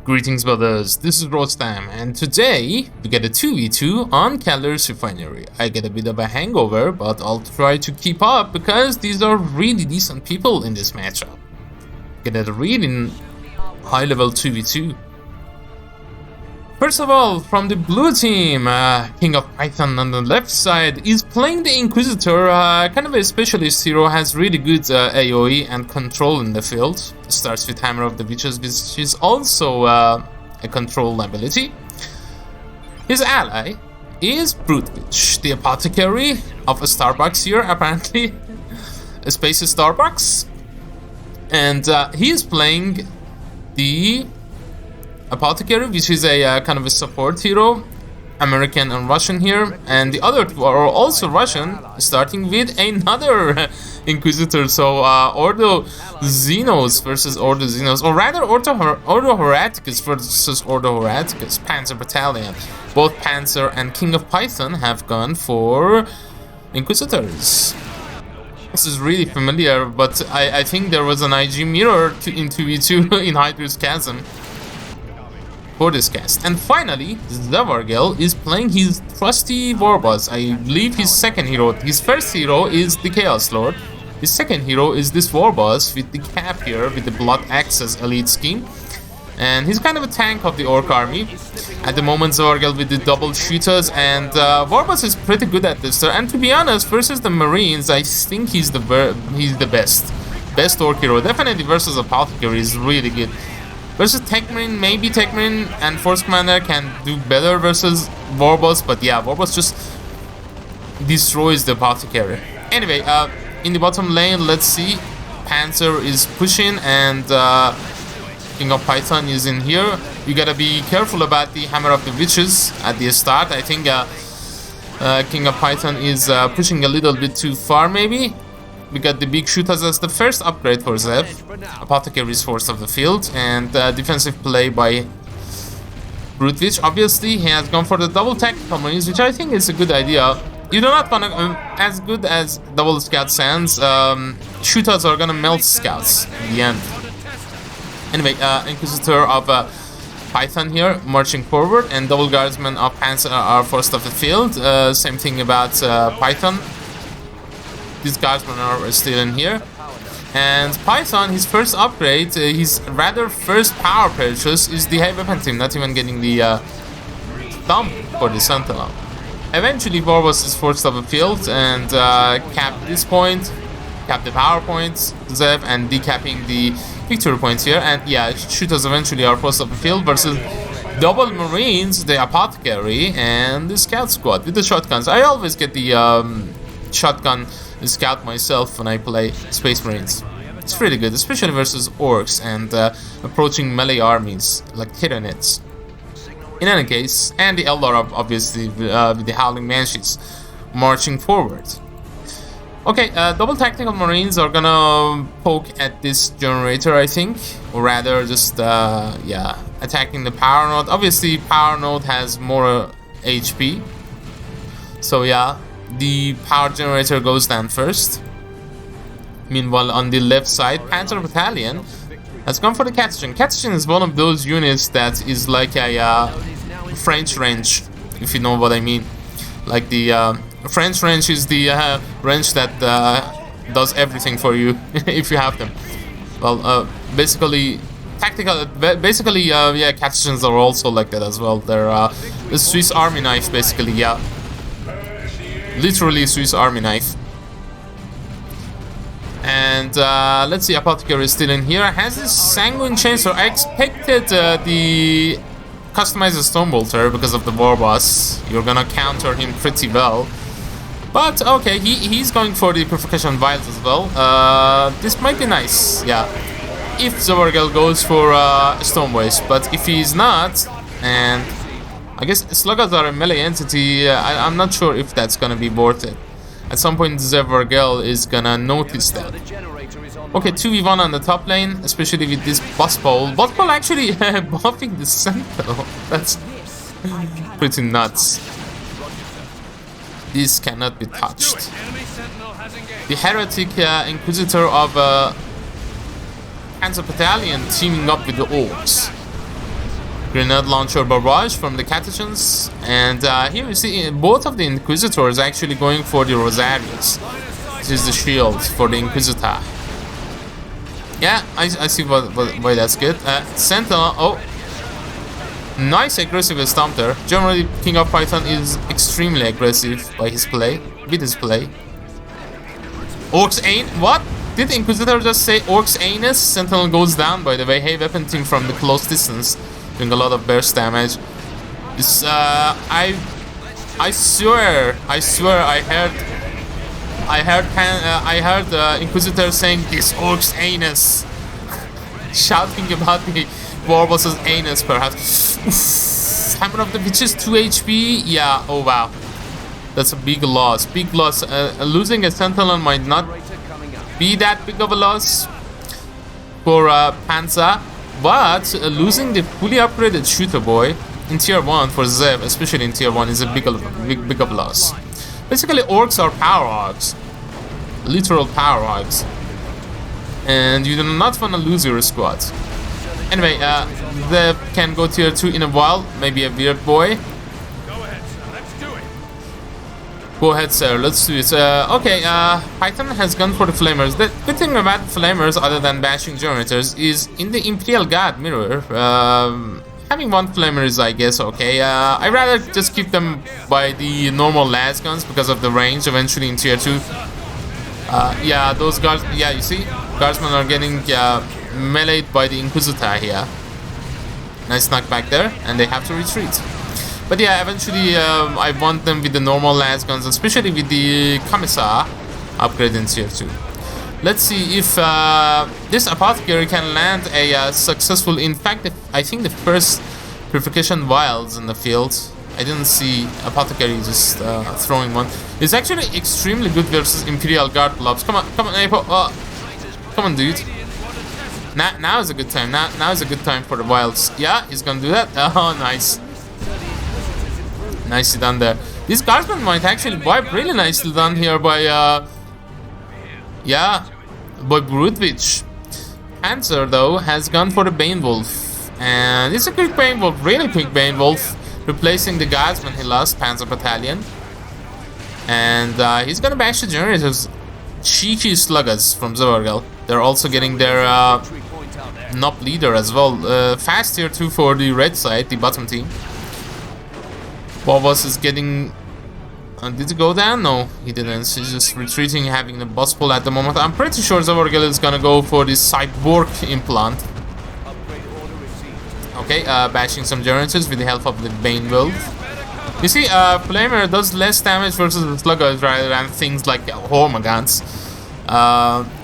Greetings brothers, this is Rostam and today we get a 2v2 on Keller's Refinery. I get a bit of a hangover, but I'll try to keep up because these are really decent people in this matchup. Get a really high level 2v2. First of all, from the blue team, King of Python on the left side is playing the Inquisitor, kind of a specialist hero, has really good AoE and control in the field. Starts with Hammer of the Witches, which is also a control ability. His ally is Broodwich, the apothecary of a Starbucks here, apparently. A space Starbucks. And he is playing the Apothecary, which is a kind of a support hero, American and Russian here, and the other two are also Russian, starting with another Inquisitor. So Ordo Xenos versus Ordo Xenos, or rather Ordo Horaticus versus Ordo Horaticus, Panzerbatallion. Both Panzer and King of Python have gone for Inquisitors. This is really familiar, but I think there was an IG mirror in 2v2 in Hydra's Chasm for this cast. And finally, Zevargel is playing his trusty warboss. I believe his second hero. His first hero is the Chaos Lord. His second hero is this warboss with the cap here, with the Blood Access elite scheme. And he's kind of a tank of the Orc army. At the moment, Zevargel with the double shooters, and warboss is pretty good at this. And to be honest, versus the Marines, I think he's the best Orc hero. Definitely versus Apothecary is really good. Versus Techmarine, maybe Techmarine and Force Commander can do better versus Warboss, but yeah, Warboss just destroys the Apothecary. Anyway, in the bottom lane, let's see. Panzer is pushing and King of Python is in here. You gotta be careful about the Hammer of the Witches at the start. I think King of Python is pushing a little bit too far, maybe. We got the big shooters as the first upgrade for Zev. Apothecary is force of the field, and defensive play by Broodwich. Obviously, he has gone for the double tactical marines, which I think is a good idea. You do not want to, as good as double scout sands, shooters are gonna melt scouts in the end. Anyway, Inquisitor of Python here marching forward, and double guardsmen of Panzer are force of the field. Same thing about Python. These guardsmen are still in here. And Python, his first upgrade, his rather first power purchase is the heavy weapon team, not even getting the thumb for the Sentinel. Eventually, Warboss is forced off the field and cap this point, cap the power points, Zev, and decapping the victory points here. And yeah, shooters eventually are forced off the field versus double Marines, the Apothecary, and the Scout Squad with the shotguns. I always get the shotgun scout myself when I play Space Marines. It's really good, especially versus orcs and approaching melee armies like Tyranids. In any case, and the Eldar obviously with the Howling Banshees marching forward. Okay, double tactical marines are gonna poke at this generator, I think, or rather just yeah, attacking the power node. Obviously, power node has more HP, so yeah. The power generator goes down first. Meanwhile, on the left side, Panzerbatallion has gone for the Catchen. Catchen is one of those units that is like a French wrench, if you know what I mean. Like the French wrench is the wrench that does everything for you if you have them. Well, basically, yeah, Catchens are also like that as well. They're the Swiss Army knife, basically, yeah. Literally Swiss Army knife. And let's see, Apothecary is still in here. Has this Sanguine Chainsaw. I expected the customized Stonebolter because of the Warboss. You're gonna counter him pretty well. But okay, he's going for the Purification Vials as well. This might be nice, yeah. If Zevargel goes for Stone Waste, but if he's not, and I guess Sluggers are a melee entity, I'm not sure if that's gonna be worth it. At some point, Zevargel is gonna notice that. Okay, 2v1 on the top lane, especially with this boss pole. Boss pole actually buffing the Sentinel. That's pretty nuts. This cannot be touched. The Heretic Inquisitor of Panzerbatallion teaming up with the Orcs. grenade launcher barrage from the Catechans. And here you see both of the Inquisitors actually going for the Rosarius. This is the shield for the Inquisitor. Yeah, I see why that's good. Sentinel, oh. Nice aggressive stomp there. Generally, King of Python is extremely aggressive by his play, with his play. Orc's Ain, what? Did Inquisitor just say Orc's Anus? Sentinel goes down, by the way. Hey, weapon team from the close distance, doing a lot of burst damage. This, I swear, I heard Inquisitor saying this Orc's Anus, shouting about the war boss's anus, perhaps. Oof. Hammer of the Witches, 2 HP. Yeah, oh wow. That's a big loss. Big loss. Losing a Sentinel might not be that big of a loss for Panzer, but losing the fully upgraded shooter boy in tier 1 for Zev, especially in tier 1, is a big of a loss. Basically, orcs are power hogs. Literal power hogs. And you do not want to lose your squad. Anyway, Zev can go tier 2 in a while. Maybe a weird boy. Go ahead, sir. Let's do it. Okay, Python has gone for the Flamers. The good thing about the Flamers, other than bashing generators, is in the Imperial Guard mirror. Having one Flamer is, I guess, okay. I'd rather just keep them by the normal las guns because of the range eventually in tier 2. Yeah, those guards. Yeah, you see, guardsmen are getting meleeed by the Inquisitor here. Nice knockback there, and they have to retreat. But yeah, eventually I want them with the normal las guns, especially with the Commissar upgrade in tier 2. Let's see if this Apothecary can land a successful. In fact, I think the first Purification Vials in the field. I didn't see Apothecary just throwing one. It's actually extremely good versus Imperial Guard blobs. Come on, Apo. Come on, dude. Now is a good time. Now is a good time for the Vials. Yeah, he's gonna do that. Oh, nice. Nicely done there. This guardsman might actually wipe really nicely done here by by Broodwich. Panzer though has gone for the Bane Wolf, and it's a quick Bane Wolf, really quick Bane Wolf, replacing the guardsman he lost, Panzerbatallion. And he's gonna bash the generators. Cheeky sluggers from Zevargel. They're also getting their NOP leader as well. Fast tier 2 for the red side, the bottom team. Bobos is getting... did he go down? No, he didn't. He's just retreating, having the boss pull at the moment. I'm pretty sure Zevargel is gonna go for the cyborg implant. Okay, bashing some generators with the help of the Bane Wolf. You see, Flamer does less damage versus the sluggers rather than things like Hormagaunts.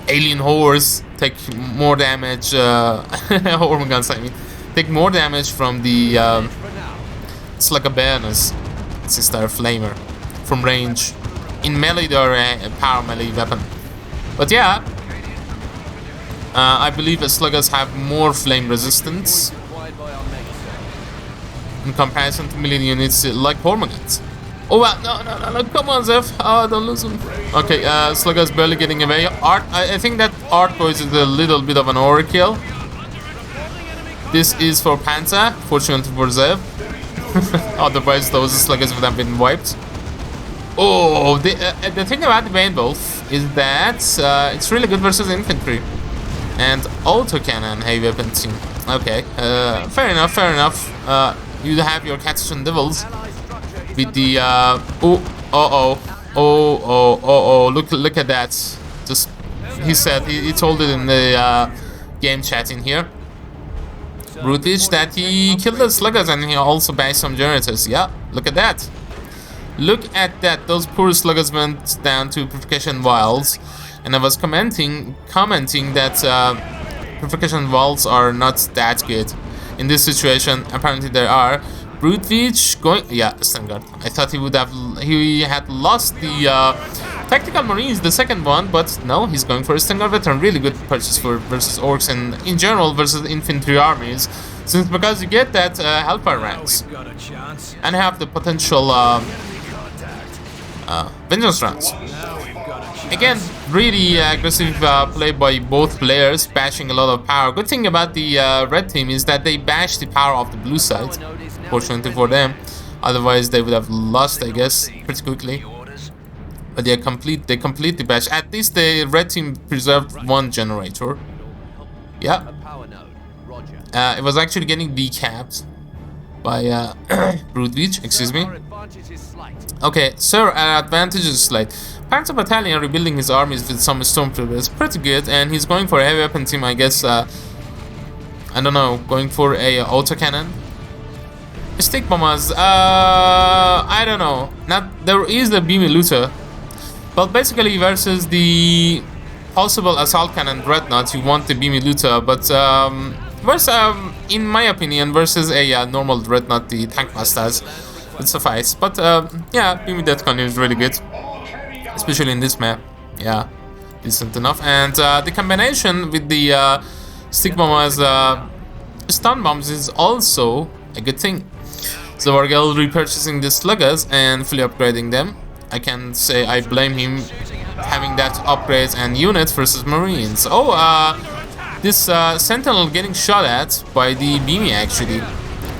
Alien Horrors take more damage. Hormagaunts, I mean, take more damage from the Slugger Baroness, since they're Flamer from range. In melee, they're a power melee weapon. But yeah, I believe the sluggers have more flame resistance in comparison to melee units like Hormagaunts. Oh wow, no, come on, Zev. Oh, don't lose him. Okay, Slugger's barely getting away. Art, I think that Art Boys is a little bit of an overkill. This is for Panzer, fortunately for Zev. Otherwise, those Sluggers would have been wiped. Oh, the thing about the Bane Wolf is that it's really good versus infantry. And autocannon heavy weapon team. Okay, fair enough. You have your Catechon Devils with the look at that. Just he said he told it in the game chat in here. Broodwich that he killed the sluggers and he also bashed some generators. Yeah, look at that. Look at that. Those poor sluggers went down to Purification Vials, and I was commenting that Purification Vials are not that good. In this situation, apparently there are. Broodwich going, yeah, Standard. I thought he had lost the Tactical Marines, the second one, but no, he's going for a Standard Veteran. Really good purchase for versus orcs and in general versus infantry armies, since because you get that Hellfire ranks and have the potential Vengeance rounds. Again, really aggressive play by both players, bashing a lot of power. Good thing about the red team is that they bash the power of the blue side. Fortunately for them, otherwise they would have lost, I guess, pretty quickly. But they complete the bash. At least the red team preserved one generator. Yeah. It was actually getting decapped by Broodwich, excuse me. Okay, sir, our advantage is slight. Panzerbatallion rebuilding his armies with some stormtroopers, pretty good, and he's going for a heavy weapon team, I guess. I don't know, going for a autocannon. Stick bombers, I don't know. There is the beamy looter, but basically versus the possible assault cannon dreadnought, you want the beamy looter, but in my opinion, versus a normal dreadnought, the tank masters would suffice. But yeah, beamy death cannon is really good, especially in this map. Yeah, decent enough. And the combination with the stick bombers, stun bombs is also a good thing. Zevargel repurchasing the sluggers and fully upgrading them. I can say I blame him having that upgrades and units versus marines. Oh, this sentinel getting shot at by the beamy actually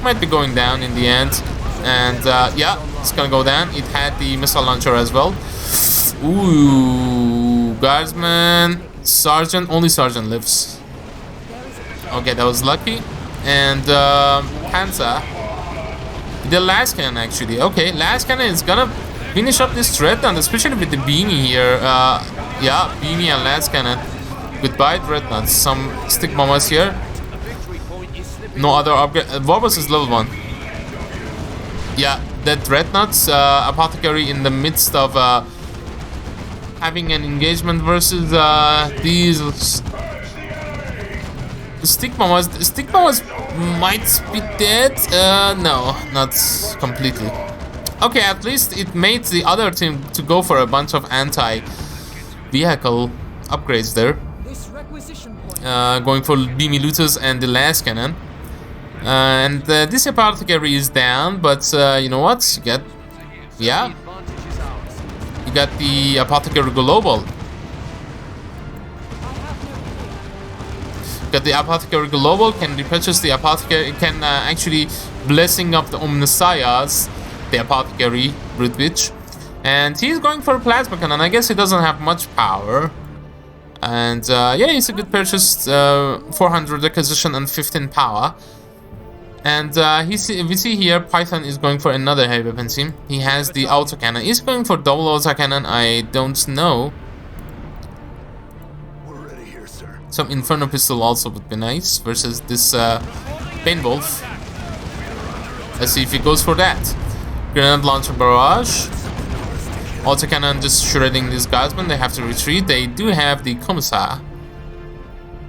might be going down in the end. And yeah, it's gonna go down. It had the missile launcher as well. Ooh, guardsman, sergeant, only sergeant lives. Okay, that was lucky. And Panzer, the last cannon actually. Okay, last cannon is gonna finish up this dreadnought, especially with the beamy here. Yeah, beamy and last cannon. Goodbye dreadnoughts. Some stick bombers here. No other upgrade. Warbus is level 1. Yeah, that dreadnoughts apothecary in the midst of having an engagement versus these stick bombers. The stick bombers might be dead. No, not completely. Okay, at least it made the other team to go for a bunch of anti-vehicle upgrades there. Going for beamy looters and the last cannon. And this apothecary is down, but you know what? You get, yeah, you got the apothecary global. Got the apothecary global, can repurchase the apothecary, can actually blessing up the Omniscience, the apothecary Broodwich, and he's going for a plasma cannon. I guess he doesn't have much power, and yeah, it's a good purchase. 400 acquisition and 15 power. And we see here Python is going for another heavy weapon team. He has the autocannon. He's going for double autocannon. I don't know. We're ready here, sir. Some Inferno pistol also would be nice versus this Pain Wolf. Let's see if he goes for that. Grenade launcher barrage. Autocannon just shredding these guardsmen. They have to retreat. They do have the Commissar.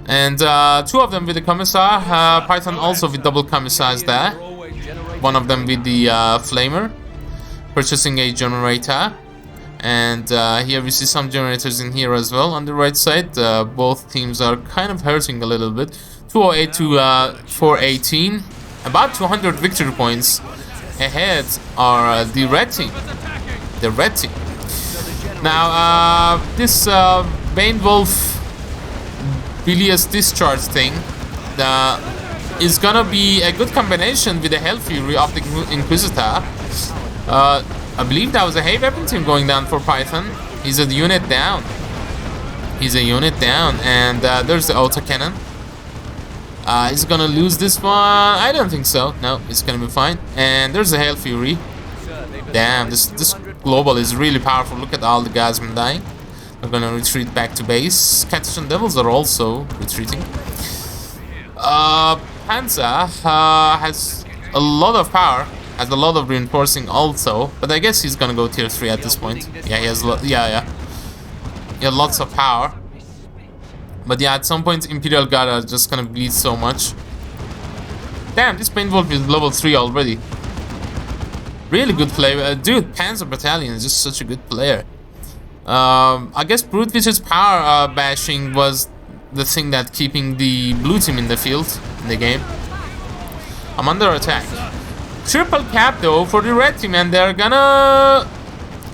And two of them with the Commissar. Python also with double Commissars there. One of them with the Flamer. Purchasing a generator. And here we see some generators in here as well. On the right side, both teams are kind of hurting a little bit. 208 to 418. About 200 victory points ahead are the red team. The red team. Now, this Bane Wolf bilious discharge thing is gonna be a good combination with the Hell Fury of the Inquisitor. I believe that was a heavy weapon team going down for Python. He's a unit down. He's a unit down, and there's the autocannon. He's gonna lose this one. I don't think so. No, it's gonna be fine. And there's the Hell Fury. Damn, this global is really powerful. Look at all the guardsmen dying. We're gonna retreat back to base. Cartesian Devils are also retreating. Panzer has a lot of power, has a lot of reinforcing also, but I guess he's gonna go tier 3 at this point. Yeah, he has he has lots of power. But yeah, at some point Imperial Guard are just gonna bleed so much. Damn, this Pain Wolf is level 3 already. Really good player. Dude, Panzerbatallion is just such a good player. I guess Broodwich's power bashing was the thing that keeping the blue team in the field, in the game. I'm under attack. Triple cap though for the red team, and they're gonna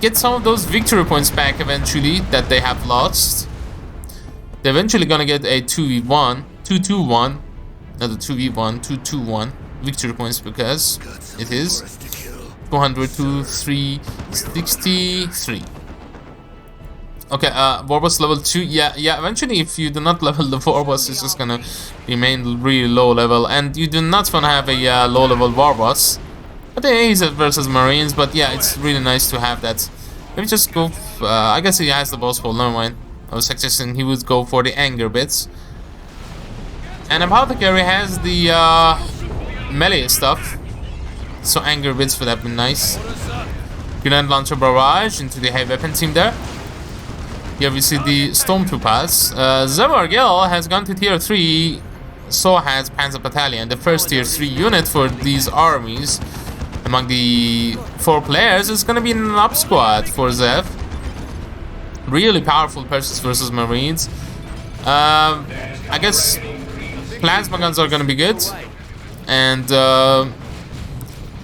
get some of those victory points back eventually that they have lost. They're eventually gonna get a 2v1, 2-2-1, not a 2v1, 2-2-1 victory points because it is 200 to 363. Okay, war boss level 2. Yeah, eventually if you do not level the war boss, it's just gonna remain really low level, and you do not wanna have a low level war boss. But yeah, he's versus Marines, but yeah, it's really nice to have that. Maybe just go, I guess he has the boss hole, never mind. I was suggesting he would go for the anger bits. And Apothecary has the melee stuff, so anger bits would have been nice. Grenade launcher barrage into the heavy weapon team there. Here we see the Stormtroopers. Zevargel has gone to tier 3, so has Panzerbatallion, the first tier 3 unit for these armies. Among the 4 players, it's gonna be an up squad for Zev. Really powerful Persians versus Marines. I guess plasma guns are gonna be good, and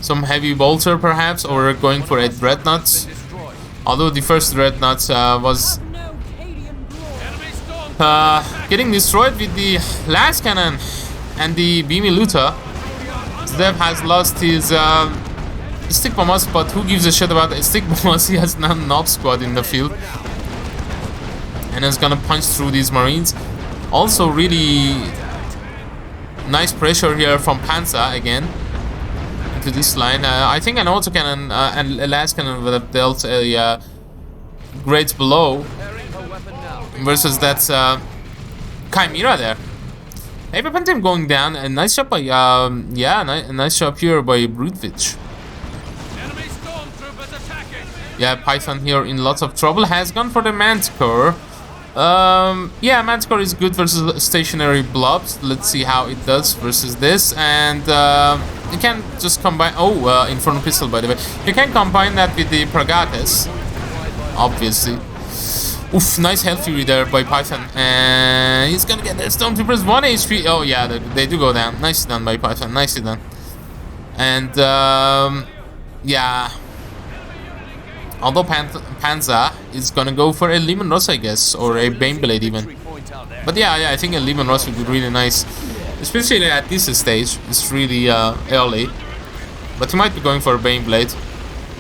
some heavy bolter perhaps, or going for a dreadnought. Although the first dreadnought was getting destroyed with the last cannon and the beamy looter. Zev has lost his stick bombers, but who gives a shit about the stick bombers? He has now an op squad in the field, and is gonna punch through these Marines. Also, really nice pressure here from Panzer again into this line. I think an autocannon and a last cannon would have dealt a great blow versus that Chimera there. Hey, weapon team going down. A nice shot by a nice shot here by Broodwich. Yeah, Python here in lots of trouble. Has gone for the Manticore. Yeah, Manticore is good versus stationary blobs. Let's see how it does versus this. And you can just combine. Oh, Inferno Pistol, by the way. You can combine that with the Pragates, obviously. Oof, nice health fury there by Python. And he's gonna get the Stormtroopers 1 HP. Oh, yeah, they do go down. Nicely done by Python. Nicely done. And yeah. Although Panzer is gonna go for a Lehman Ross, I guess, or a Baneblade even. But yeah, I think a Lehman Ross would be really nice, especially at this stage. It's really early, but he might be going for a Baneblade.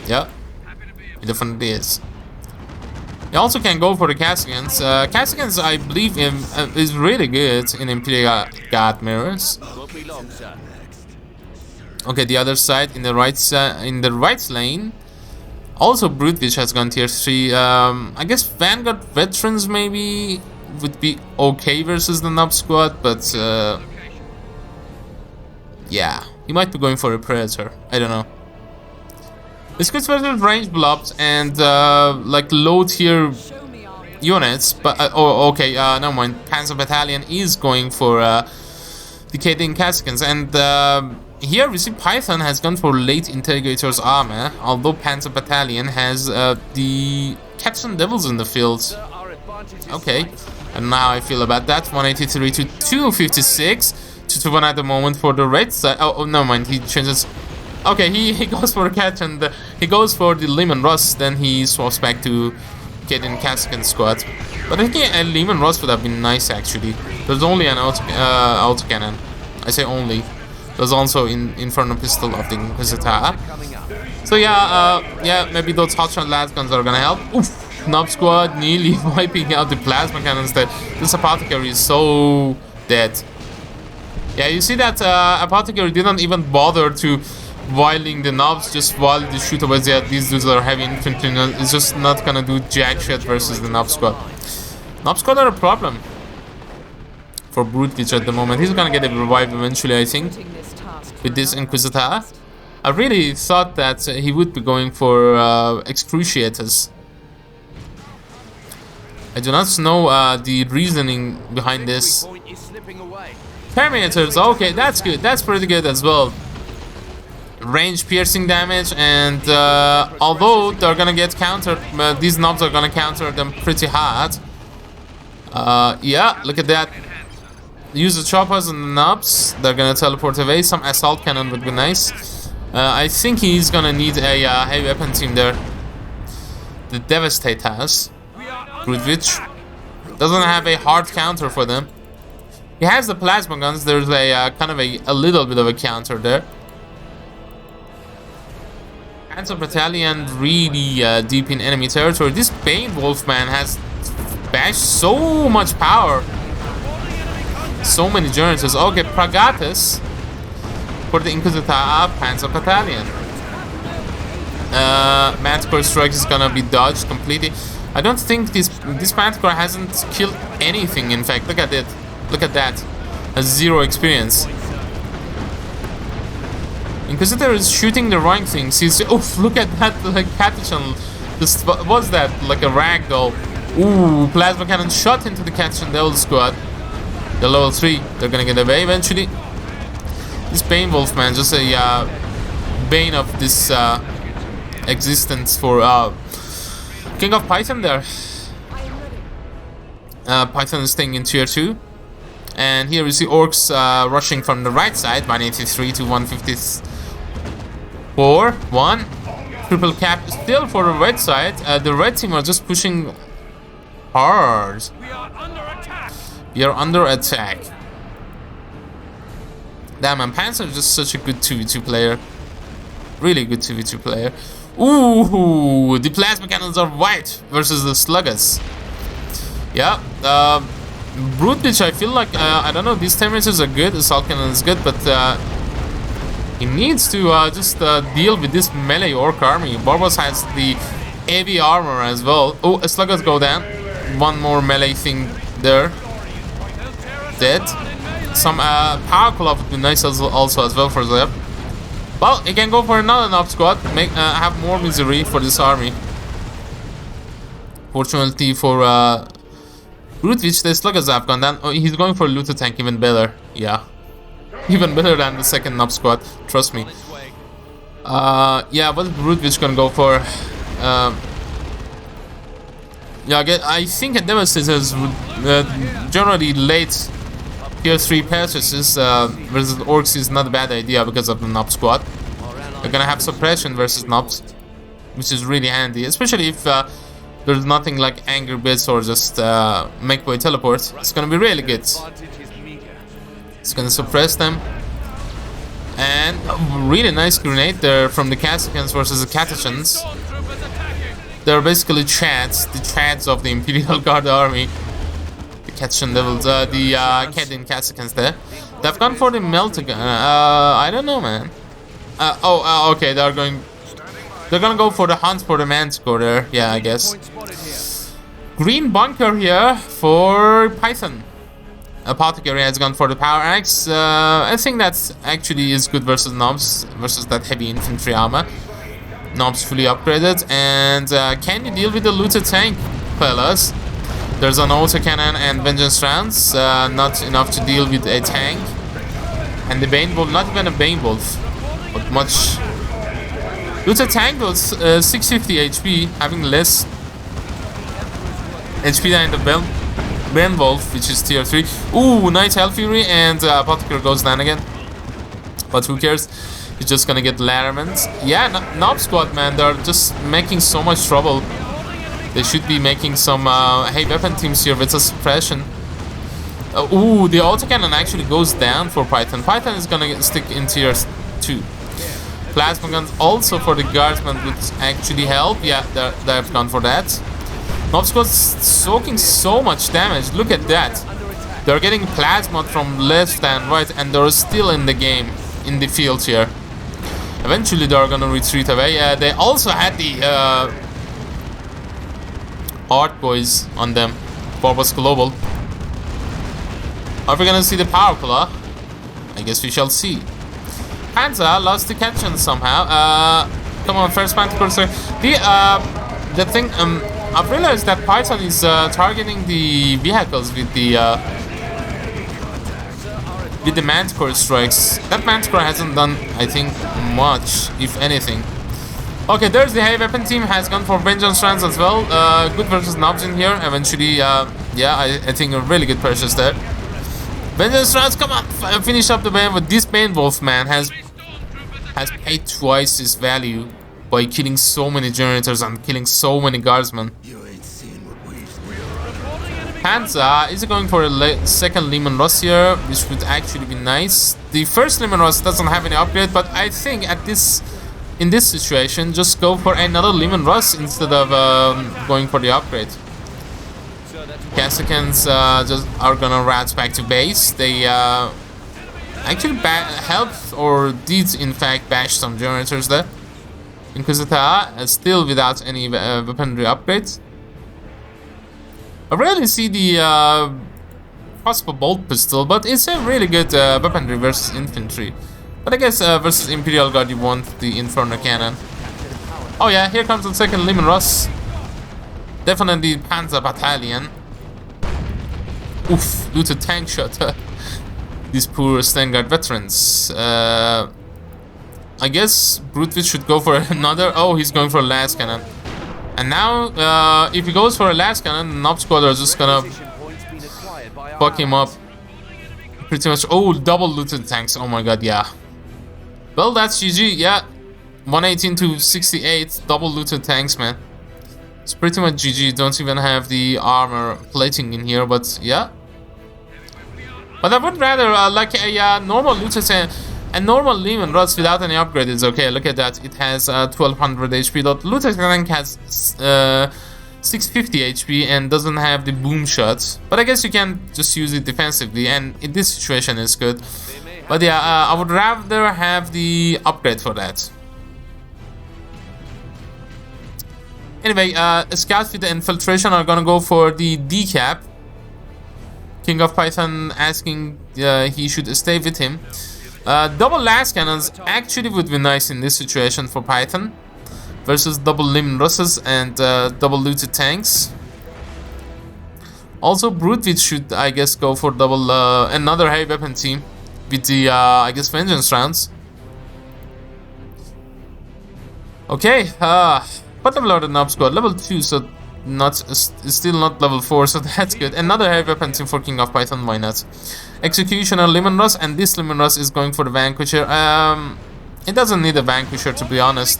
Yeah, it definitely is. You also can go for the Cassians. Cassians, I believe, is really good in Imperial Guard mirrors. Okay, the other side in the right lane. Also, Broodwich has gone tier 3. I guess Vanguard Veterans maybe would be okay versus the Nub Squad, but yeah, he might be going for a Predator. I don't know. It's good versus range blobs and like low tier units, but oh, okay, never mind. Panzerbatallion is going for Decaying Caskins, and here we see Python has gone for late Interrogator's armor, although Panzerbatallion has the Captain Devils in the field. Okay, and now I feel about that. 183 to 256. 2-1 at the moment for the red side. Oh, never mind, he changes. Okay, he goes for a catch, and he goes for the Lehman Ross, then he swaps back to get in Cascan squad. But I think a Lehman Ross would have been nice actually. There's only an autocannon. I say only. There's also Inferno Pistol of the Inquisitor. So yeah, maybe those hotshot las guns are gonna help. Oof, Knob Squad nearly wiping out the plasma cannons there. This Apothecary is so dead. Yeah, you see that Apothecary didn't even bother to whiling the knobs, just while the shoot away. Yeah, these dudes are heavy infantry. It's just not gonna do jack shit versus the Knob Squad. Knob Squad are a problem for Broodwich at the moment. He's gonna get a revive eventually, I think, with this Inquisitor. I really thought that he would be going for Excruciators. I do not know the reasoning behind this. Terminators, okay, that's good. That's pretty good as well. Range piercing damage, and although they're gonna get countered, these knobs are gonna counter them pretty hard. Yeah, look at that. Use the choppers and the knobs. They're gonna teleport away. Some assault cannon would be nice. I think he's gonna need a heavy weapon team there. the Devastate has. Broodwich doesn't have a hard counter for them. He has the plasma guns. There's a kind of a little bit of a counter there. Panzerbatallion really deep in enemy territory. This Bane Wolfman has bashed so much power. So many generators. Okay, Pragatis for the Inquisitor Panzerbatallion. Manticore Strike is gonna be dodged completely. I don't think this Manticore hasn't killed anything. In fact, look at it. Look at that. Has 0 experience. Inquisitor is shooting the wrong things. He's look at that, like Catachan. This what's that? Like a ragdoll. Ooh, plasma cannon shot into the Catachan Devil Squad. The level 3. They're gonna get away eventually. This Bane Wolfman, just a bane of this existence for King of Python there. Python is staying in tier 2. And here we see orcs rushing from the right side, 183 to 154. 1. Triple cap still for the red side. The red team are just pushing hard. We are under attack. Damn, man, Panzer is just such a good 2v2 player. Really good 2v2 player. Ooh, the plasma cannons are white versus the sluggers. Yeah, Broodwich, I feel like, I don't know, these temperatures are good, the assault cannon is good, but he needs to just deal with this melee orc army. Barbos has the heavy armor as well. Oh, sluggers go down. One more melee thing there. Dead. Some power club would be nice also as well for Zev. Well, he can go for another knob squad, have more misery for this army. Fortunately for Broodwich, the sluggers have gone down. Oh, he's going for a looter tank, even better. Yeah, even better than the second knob squad. Trust me. Yeah, what is Broodwich gonna go for? Yeah, I think a Devastators would generally late tier 3 purchases versus orcs is not a bad idea because of the knob squad. They're gonna have suppression versus knobs, which is really handy, especially if there's nothing like anger bits or just make way teleport. It's gonna be really good. It's gonna suppress them. And a really nice grenade there from the Cassicans versus the Catachans. They're basically chads, the chads of the Imperial Guard army. The Catachan Devils, the Kedin Cassicans there. They've gone for the Meltagun. I don't know, man. Okay, they're gonna go for the hunt for the Manticore there. Yeah, I guess. Green bunker here for Python. Apothecary has gone for the power axe. I think that actually is good versus knobs, versus that heavy infantry armor. Knobs fully upgraded. And can you deal with the looter tank, fellas? There's an autocannon and vengeance rounds. Not enough to deal with a tank. And the Bane Wolf, not even a Bane Wolf, but much. Looter tank was 650 HP, having less HP than the Bane Wolf, which is tier 3. Ooh, Night Hellfury, and Apothecary goes down again. But who cares? He's just gonna get Laramans. Yeah, Knob Squad, man, they're just making so much trouble. They should be making some hey, weapon teams here with a suppression. Ooh, the autocannon actually goes down for Python. Python is gonna stick in tier 2. Plasma guns also for the guardsmen would actually help. Yeah, they've gone for that. Knob Squad's soaking so much damage. Look at that. They're getting plasma from left and right, and they're still in the game, in the field here. Eventually, they're gonna retreat away. They also had the Art Boys on them. Barbos Global. Are we gonna see the Power Claw? I guess we shall see. Panzer lost the Catachan somehow. Come on, first Manticore. The thing, I've realized that Python is targeting the vehicles with the Manticore strikes. That Manticore hasn't done, I think, much, if anything. Okay, there's the heavy weapon team, has gone for Vengeance Strands as well. Good versus Knobs in here. Eventually, yeah, I think a really good purchase there. Vengeance Strands, come on, finish up the band. But this Bane Wolf, man, has paid twice his value. by killing so many generators and killing so many guardsmen. Panzer is going for a second Lehman Russ here, which would actually be nice. The first Lehman Russ doesn't have any upgrade, but I think in this situation, just go for another Lehman Russ instead of going for the upgrade. Cassicans just are gonna rat back to base. They actually helped or did in fact bash some generators there. Inquisitor still without any weaponry upgrades. I rarely see the crossbow bolt pistol, but it's a really good weaponry versus infantry. But I guess versus Imperial Guard you want the Inferno Cannon. Oh yeah, here comes the second Lehman Russ. Definitely Panzerbatallion. Oof, looted tank shot. These poor Stengard veterans. I guess Broodwich should go for another. Oh, he's going for a last cannon. And now, if he goes for a last cannon, Nob squad are just gonna fuck him up. Pretty much. Oh, double looted tanks. Oh my god, yeah. Well, that's GG. Yeah, 118 to 68. Double looted tanks, man. It's pretty much GG. Don't even have the armor plating in here, but yeah. But I would rather like a normal looted tank. A normal Lehman Russ without any upgrade is okay. Look at that. It has 1200 HP. The looted tank has 650 HP and doesn't have the boom shot. But I guess you can just use it defensively, and in this situation is good. But yeah, I would rather have the upgrade for that. Anyway, Scouts with the infiltration are gonna go for the decap. King of Python asking he should stay with him. Double last cannons actually would be nice in this situation for Python versus double Lehman Russes and double looted tanks. Also, Broodwich should, I guess, go for double another heavy weapon team with the I guess vengeance rounds. Okay, what level are the Nob squad? Level 2, so still not level 4, so that's good. Another heavy weapon team for King of Python, why not? Executioner Lehman Russ, and this Lehman Russ is going for the Vanquisher. It doesn't need a Vanquisher, to be honest.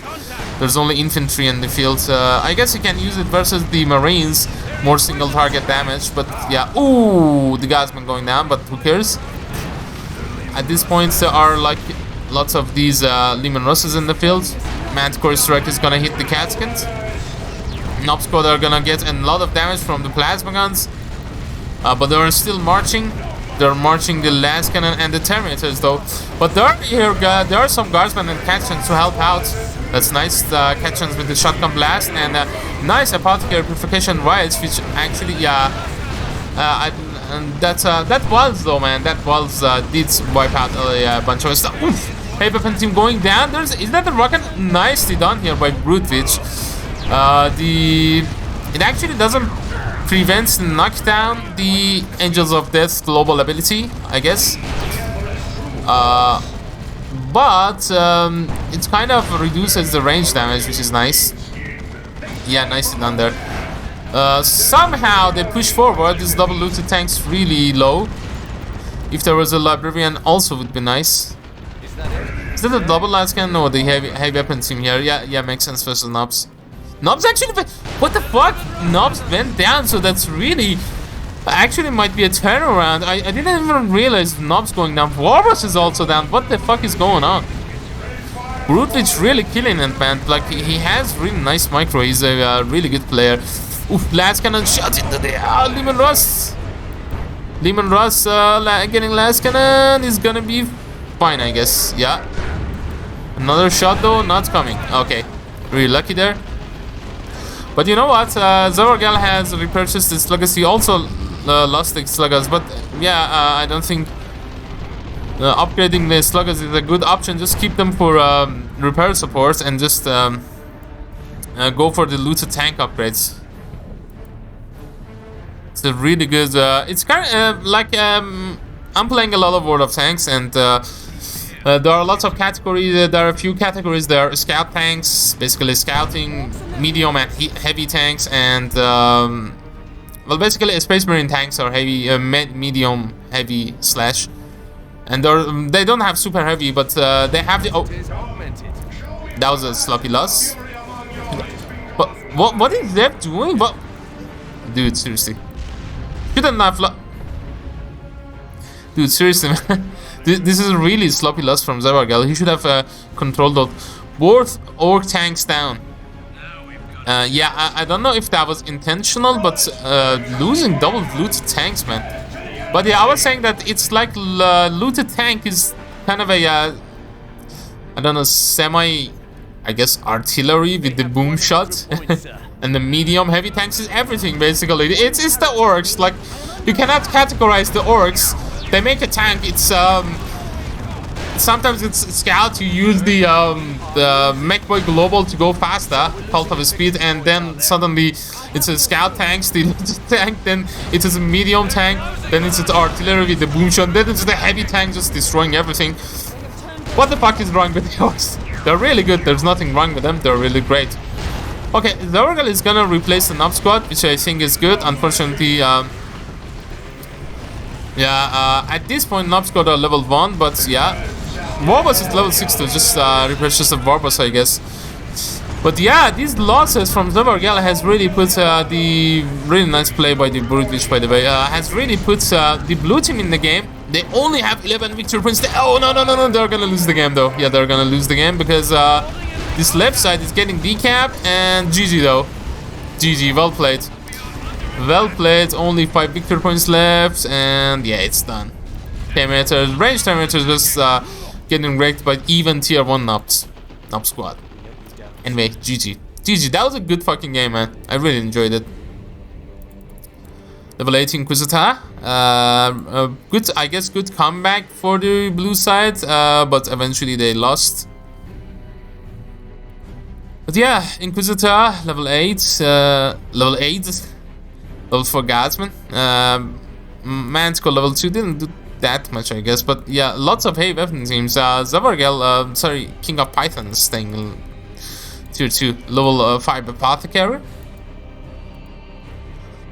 There's only infantry in the field. I guess you can use it versus the Marines, more single target damage, but yeah. Ooh, the Guardsman going down, but who cares? At this point there are like lots of these Lehman Russes in the field. Manticore Strike is gonna hit the Catskins. Nob squad are gonna get a lot of damage from the plasma guns, but they are still marching. They're marching the last cannon and the Terminators though. But there are some guardsmen and Catchins to help out. That's nice. Catchins with the shotgun blast and nice apothecary purification riots, which actually and that was though, man. That was did wipe out a bunch of stuff. Oof. Heavy weapon team going down. Is that the rocket? Nicely done here by Broodwich. It actually doesn't prevent knockdown the Angels of Death global ability, I guess. But it kind of reduces the range damage, which is nice. Yeah, nicely done there. Somehow they push forward. This double looted tank's really low. If there was a librarian, also would be nice. Is that a double last cannon? No, the heavy weapon team here. Yeah, makes sense versus Nobs. Nobs actually, what the fuck? Nobs went down, so that's really, actually might be a turnaround. I didn't even realize Nobs going down. Warboss is also down. What the fuck is going on? Broodwich really killing it, man. Like, he has really nice micro. He's a really good player. Oof, last cannon shot into the Lehman Russ. Lehman Russ getting last cannon is gonna be fine, I guess. Yeah. Another shot though, not coming. Okay, really lucky there. But you know what? Zevargel has repurchased its legacy, also lost its sluggers. But yeah, I don't think upgrading the sluggers is a good option. Just keep them for repair support and just go for the looted tank upgrades. It's a really good. It's kind of like I'm playing a lot of World of Tanks, and there are lots of categories. There are a few categories. There are scout tanks, basically scouting, medium and heavy tanks, and well, basically Space Marine tanks are heavy, medium, heavy slash, and they don't have super heavy, but they have the That was a sloppy loss. But what is Zev doing? But dude, seriously, shouldn't have dude, seriously, man. This is a really sloppy loss from Zevargel. He should have controlled both orc tanks down. Yeah, I don't know if that was intentional, but losing double looted tanks, man. But yeah, I was saying that it's like looted tank is kind of a, I don't know, semi, I guess, artillery with the boom shot. And the medium heavy tanks is everything, basically. It's the orcs. Like, you cannot categorize the orcs. They make a tank. It's sometimes it's scout to use the Mechboy Global to go faster, cult of speed, and then suddenly it's a scout tank, the tank, then it is a medium tank, then it's the artillery with the boom shot, then it's the heavy tank just destroying everything. What the fuck is wrong with the orcs? They're really good. There's nothing wrong with them. They're really great. Okay, Zevargel is gonna replace the Nob squad, which I think is good. Unfortunately, at this point, Nob squad are level 1, but yeah, Warboss is level 6 to just repurchase the Warboss, I guess. But yeah, these losses from Zevargel has really put the really nice play by the Broodwich, by the way, has really put the blue team in the game. They only have 11 victory points. Oh no, they're gonna lose the game though. Yeah, they're gonna lose the game because this left side is getting decapped, and GG though. GG, well played. Well played, only 5 victory points left, and yeah, it's done. Terminators, range Terminators just getting wrecked by even tier 1 Nob squad. Anyway, GG. GG, that was a good fucking game, man. I really enjoyed it. Level 8 Inquisitor. Good, I guess, good comeback for the blue side, but eventually they lost. But yeah, Inquisitor, level 8. Level 8. Level 4 Guardsman. Manticore level 2 didn't do that much, I guess, but yeah, lots of heavy weapon teams. Zevargel, sorry, King of Python is staying tier 2. Level 5 Apothecary.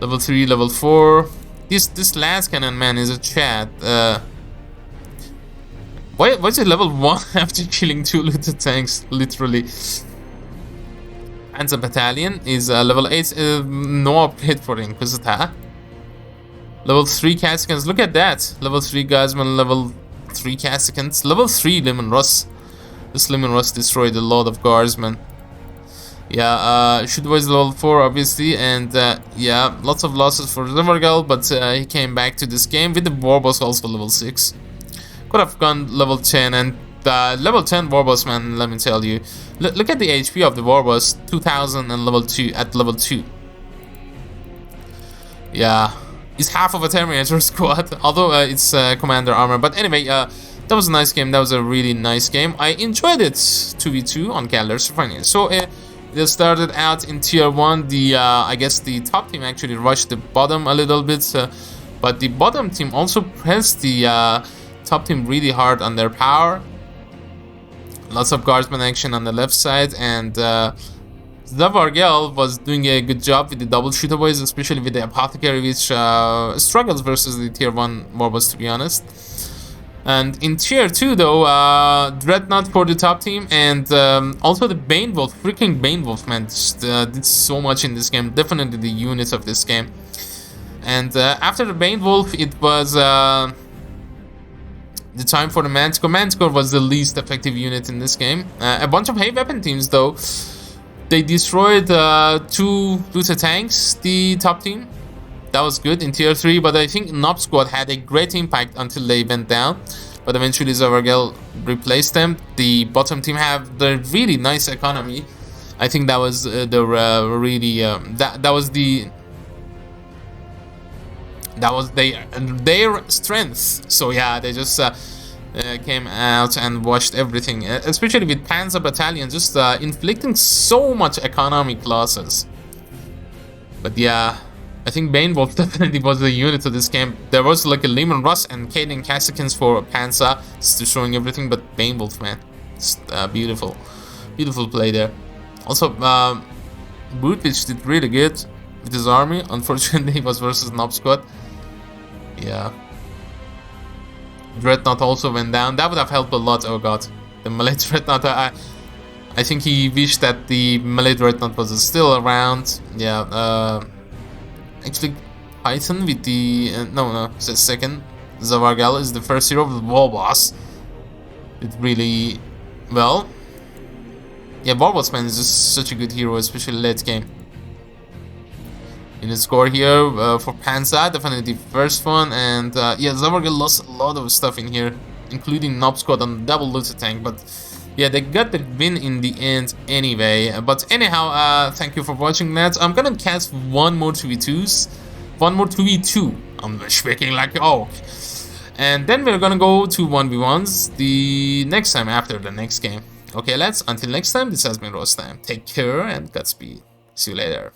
Level 3, level 4. This last cannon man is a chat. Why's it level 1 after killing 2 looted tanks? Literally. Panzerbatallion is level 8. No upgrade for the Inquisitor. Level 3 Cassicans. Look at that. Level 3 Guardsman. Level 3 Cassicans. Level 3 Lemon Russ. This Lemon Russ destroyed a lot of Guardsmen. Yeah, Shoot was level 4 obviously, and yeah, lots of losses for Zevargel, but he came back to this game with the Warboss also level 6. Could have gone level 10, and level 10 Warboss, man, let me tell you. Look at the HP of the Warboss, 2000 and level 2 at level 2. Yeah, it's half of a Terminator squad, although it's Commander Armor. But anyway, that was a nice game. That was a really nice game. I enjoyed it. 2v2 on Calendars Finally. So they started out in tier 1. The I guess the top team actually rushed the bottom a little bit, but the bottom team also pressed the top team really hard on their power. Lots of Guardsman action on the left side, and Zevargel was doing a good job with the double shooter boys, especially with the Apothecary, which struggles versus the tier 1 Warboss, to be honest. And in tier 2 though, Dreadnought for the top team, and also the Bane Wolf, freaking Bane Wolf, man, just, did so much in this game, definitely the unit of this game. And after the Bane Wolf, it was the time for the Manticore. Manticore was the least effective unit in this game. A bunch of heavy weapon teams though, they destroyed 2 looter tanks, the top team. That was good in tier 3, but I think Nob squad had a great impact until they went down. But eventually Zevargel replaced them. The bottom team have the really nice economy. I think that was the really that was their strength. So yeah, they just came out and watched everything, especially with Panzerbatallion just inflicting so much economic losses. But yeah, I think Bane Wolf definitely was the unit of this game. There was like a Lehman Russ and Caden Cassicans for Panzer, just destroying everything, but Bane Wolf, man, it's beautiful play there. Also, Broodwich did really good with his army. Unfortunately, he was versus Nob squad. Yeah. Dreadnought also went down. That would have helped a lot. Oh god, the Malay Dreadnought. I think he wished that the melee dreadnought was still around. Yeah, actually, Python with the no, it's the second. Zevargel is the first hero of the wall boss. It really well. Yeah, Warbossman is just such a good hero, especially late game. In the score here for Panzer, definitely the first one, and yeah, Zevargel lost a lot of stuff in here, including Nob Squad and double looter tank, but yeah, they got the win in the end anyway. But anyhow, thank you for watching that. I'm gonna cast one more 2v2s, one more 2v2. I'm speaking like oh, and then we're gonna go to 1v1s the next time after the next game. Okay, lads. Until next time, this has been Rostam. Take care and Godspeed. See you later.